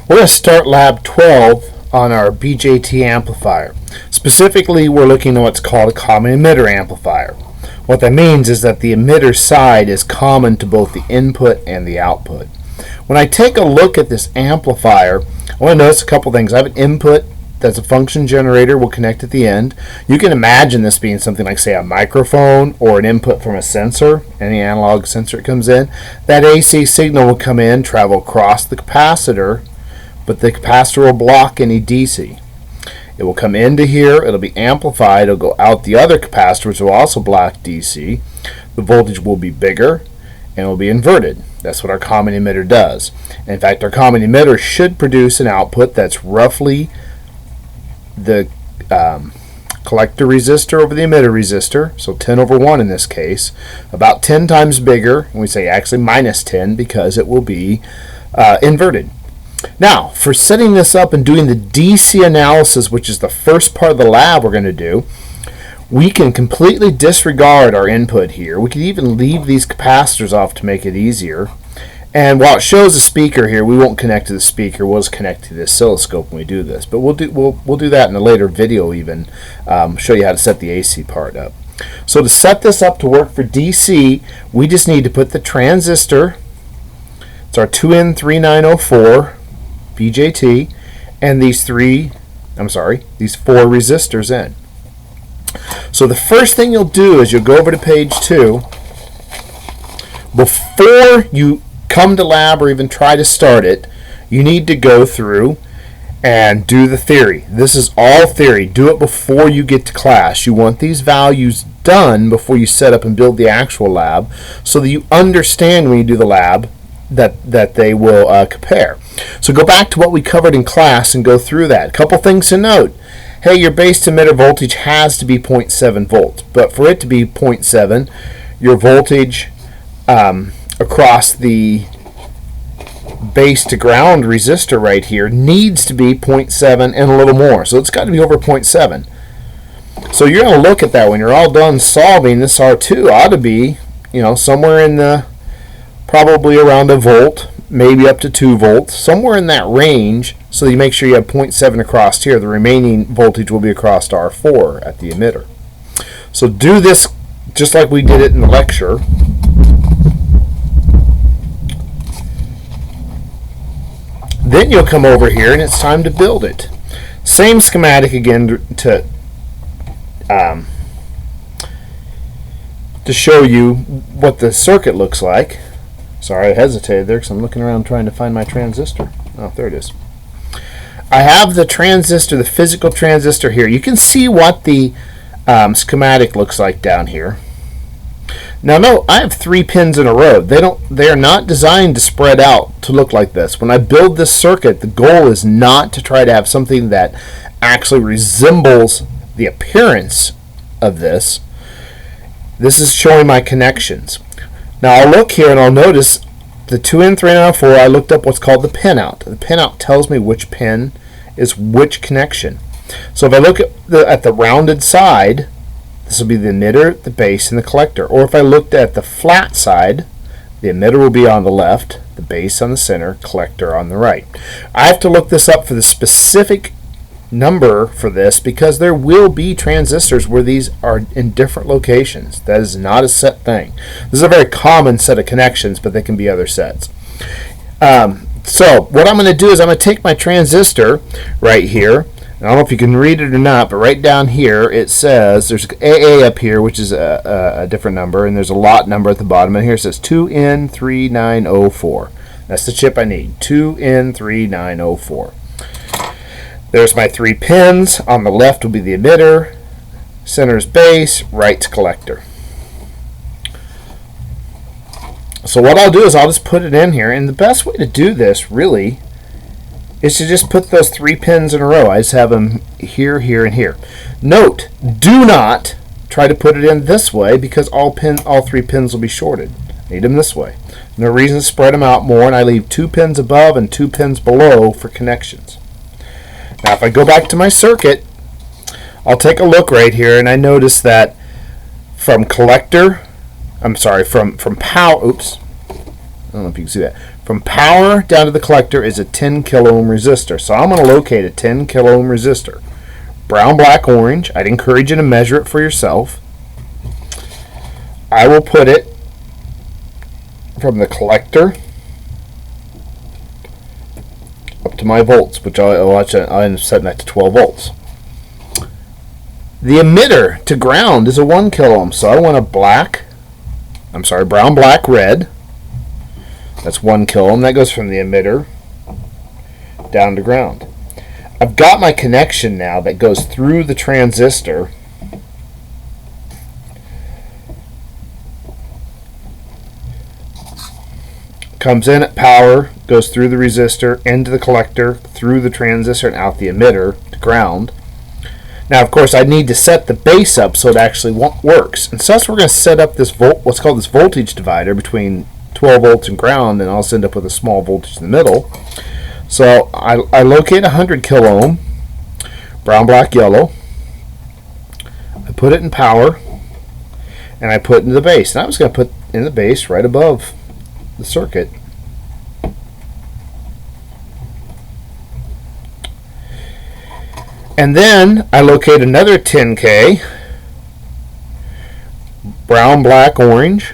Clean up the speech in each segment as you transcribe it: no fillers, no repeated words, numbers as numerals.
We're going to start lab 12 on our BJT amplifier. Specifically, we're looking at what's called a common emitter amplifier. What that means is that the emitter side is common to both the input and the output. When I take a look at this amplifier, I want to notice a couple things. I have an input that's a function generator. We'll connect at the end. You can imagine this being something like, say, a microphone or an input from a sensor, any analog sensor that comes in. That AC signal will come in, travel across the capacitor, but the capacitor will block any DC. It will come into here, it'll be amplified, it'll go out the other capacitor, which will also block DC. The voltage will be bigger and it will be inverted. That's what our common emitter does. In fact, our common emitter should produce an output that's roughly the collector resistor over the emitter resistor, so 10 over 1 in this case, about 10 times bigger, and we say actually minus 10 because it will be inverted. Now, for setting this up and doing the DC analysis, which is the first part of the lab we're going to do, we can completely disregard our input here. We can even leave these capacitors off to make it easier. And while it shows a speaker here, we won't connect to the speaker. We'll just connect to the oscilloscope when we do this. But we'll do that in a later video even, show you how to set the AC part up. So to set this up to work for DC, we just need to put the transistor, it's our 2N3904, BJT, and these four resistors in. So the first thing you'll do is you'll go over to page 2. Before you come to lab or even try to start it, you need to go through and do the theory. This is all theory. Do it before you get to class. You want these values done before you set up and build the actual lab so that you understand when you do the lab that they will compare. So go back to what we covered in class and go through that. A couple things to note. Hey, your base to emitter voltage has to be 0.7 volts, but for it to be 0.7, your voltage across the base to ground resistor right here needs to be 0.7 and a little more. So it's got to be over 0.7. So you're going to look at that when you're all done solving. This R2 ought to be, somewhere in the probably around a volt, maybe up to 2 volts, somewhere in that range, so you make sure you have 0.7 across here. The remaining voltage will be across to R4 at the emitter. So do this just like we did it in the lecture. Then you'll come over here and it's time to build it. Same schematic again to show you what the circuit looks like. Sorry, I hesitated there because I'm looking around trying to find my transistor. Oh, there it is. I have the transistor, the physical transistor here. You can see what the schematic looks like down here. Now note, I have 3 pins in a row. They are not designed to spread out to look like this. When I build this circuit, the goal is not to try to have something that actually resembles the appearance of this. This is showing my connections. Now I'll look here and I'll notice the 2N3904, I looked up what's called the pinout. The pinout tells me which pin is which connection. So if I look at the rounded side, this will be the emitter, the base, and the collector. Or if I looked at the flat side, the emitter will be on the left, the base on the center, collector on the right. I have to look this up for the specific number for this because there will be transistors where these are in different locations. That is not a set thing. This is a very common set of connections, but they can be other sets. So what I'm going to do is I'm going to take my transistor right here. I don't know if you can read it or not, but right down here it says there's AA up here, which is a different number, and there's a lot number at the bottom. And here it says 2N3904. That's the chip I need, 2N3904. There's my 3 pins. On the left will be the emitter, center is base, right's collector. So what I'll do is I'll just put it in here, and the best way to do this really is to just put those 3 pins in a row. I just have them here, here, and here. Note, do not try to put it in this way because all 3 pins will be shorted. Need them this way. No reason to spread them out more, and I leave 2 pins above and 2 pins below for connections. Now if I go back to my circuit, I'll take a look right here and I notice that from power, I don't know if you can see that. From power down to the collector is a 10 kilo ohm resistor. So I'm going to locate a 10 kilo ohm resistor. Brown, black, orange. I'd encourage you to measure it for yourself. I will put it from the collector up to my volts, which I'll end up setting that to 12 volts. The emitter to ground is a 1 kilo ohm, so I want a brown, black, red. That's 1 kilo ohm. That goes from the emitter down to ground. I've got my connection now that goes through the transistor comes in at power, goes through the resistor, into the collector, through the transistor, and out the emitter to ground. Now, of course, I need to set the base up so it actually works. And so that's where we're going to set up this what's called this voltage divider between 12 volts and ground, and I'll end up with a small voltage in the middle. So I locate 100 kilo ohm, brown, black, yellow. I put it in power, and I put it in the base. And I was going to put in the base right above the circuit. And then I locate another 10K, brown, black, orange.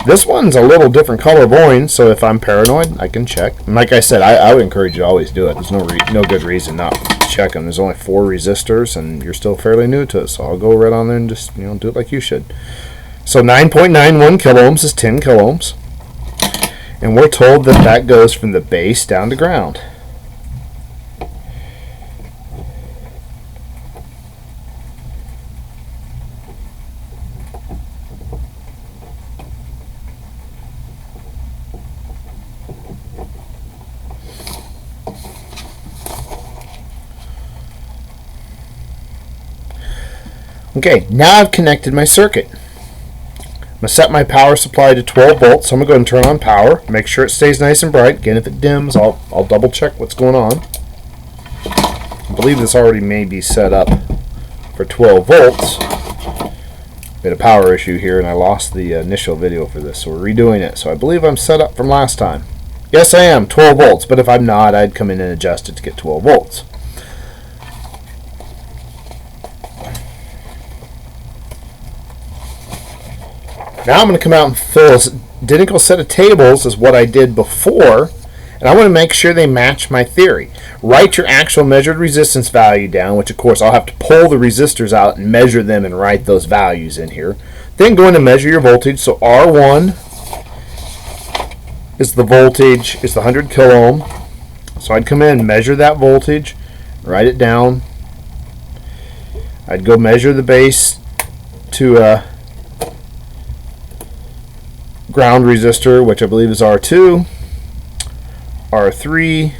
This one's a little different color of orange, so if I'm paranoid, I can check. And like I said, I would encourage you to always do it. There's no good reason not to check them. There's only 4 resistors, and you're still fairly new to it, so I'll go right on there and just do it like you should. So 9.91 kilo ohms is 10 kilo ohms. And we're told that that goes from the base down to ground. Okay, now I've connected my circuit. I'm going to set my power supply to 12 volts, so I'm going to go ahead and turn on power. Make sure it stays nice and bright. Again, if it dims, I'll double check what's going on. I believe this already may be set up for 12 volts. We had a power issue here, and I lost the initial video for this, so we're redoing it. So I believe I'm set up from last time. Yes, I am, 12 volts, but if I'm not, I'd come in and adjust it to get 12 volts. Now I'm going to come out and fill this identical set of tables as what I did before, and I want to make sure they match my theory. Write your actual measured resistance value down, which of course I'll have to pull the resistors out and measure them and write those values in here. Then go in and measure your voltage. So R1 is the voltage, is the 100 kilo ohm. So I'd come in and measure that voltage, write it down. I'd go measure the base to ground resistor, which I believe is R2. R3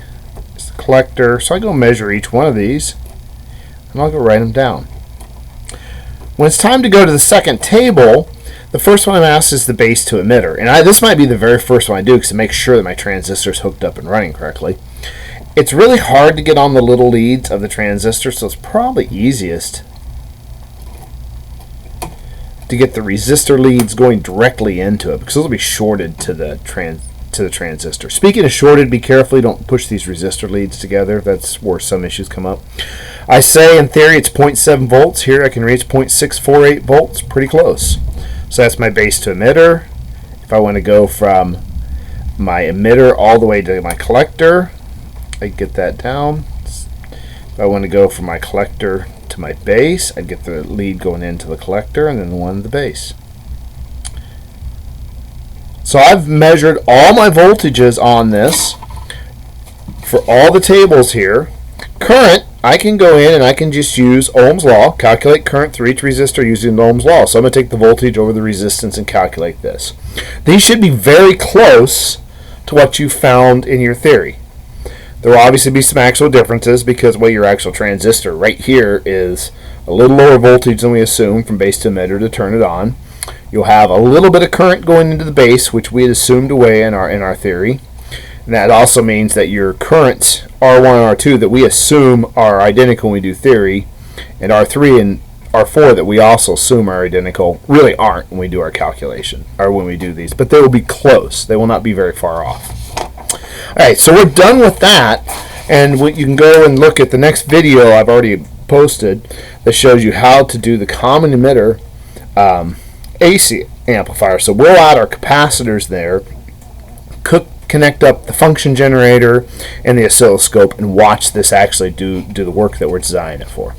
is the collector. So I go measure each one of these, and I'll go write them down. When it's time to go to the second table, the first one I'm asked is the base to emitter. And this might be the very first one I do because to make sure that my transistor is hooked up and running correctly. It's really hard to get on the little leads of the transistor, so it's probably easiest to get the resistor leads going directly into it because those will be shorted to the transistor. Speaking of shorted, be careful you don't push these resistor leads together. That's where some issues come up. I say in theory it's 0.7 volts. Here I can reach 0.648 volts, pretty close. So that's my base to emitter. If I want to go from my emitter all the way to my collector, I get that down. If I want to go from my collector to my base, I'd get the lead going into the collector and then the one to the base. So I've measured all my voltages on this for all the tables here. Current, I can go in and I can just use Ohm's law, calculate current through each resistor using Ohm's law. So I'm going to take the voltage over the resistance and calculate this. These should be very close to what you found in your theory. There will obviously be some actual differences because your actual transistor right here is a little lower voltage than we assumed from base to emitter to turn it on. You'll have a little bit of current going into the base, which we had assumed away in our theory. And that also means that your currents R1 and R2 that we assume are identical when we do theory, and R3 and are four that we also assume are identical really aren't when we do our calculation, or when we do these, but they will be close. They will not be very far off. Alright, so we're done with that, and you can go and look at the next video I've already posted that shows you how to do the common emitter AC amplifier. So we'll add our capacitors there, connect up the function generator and the oscilloscope, and watch this actually do the work that we're designing it for.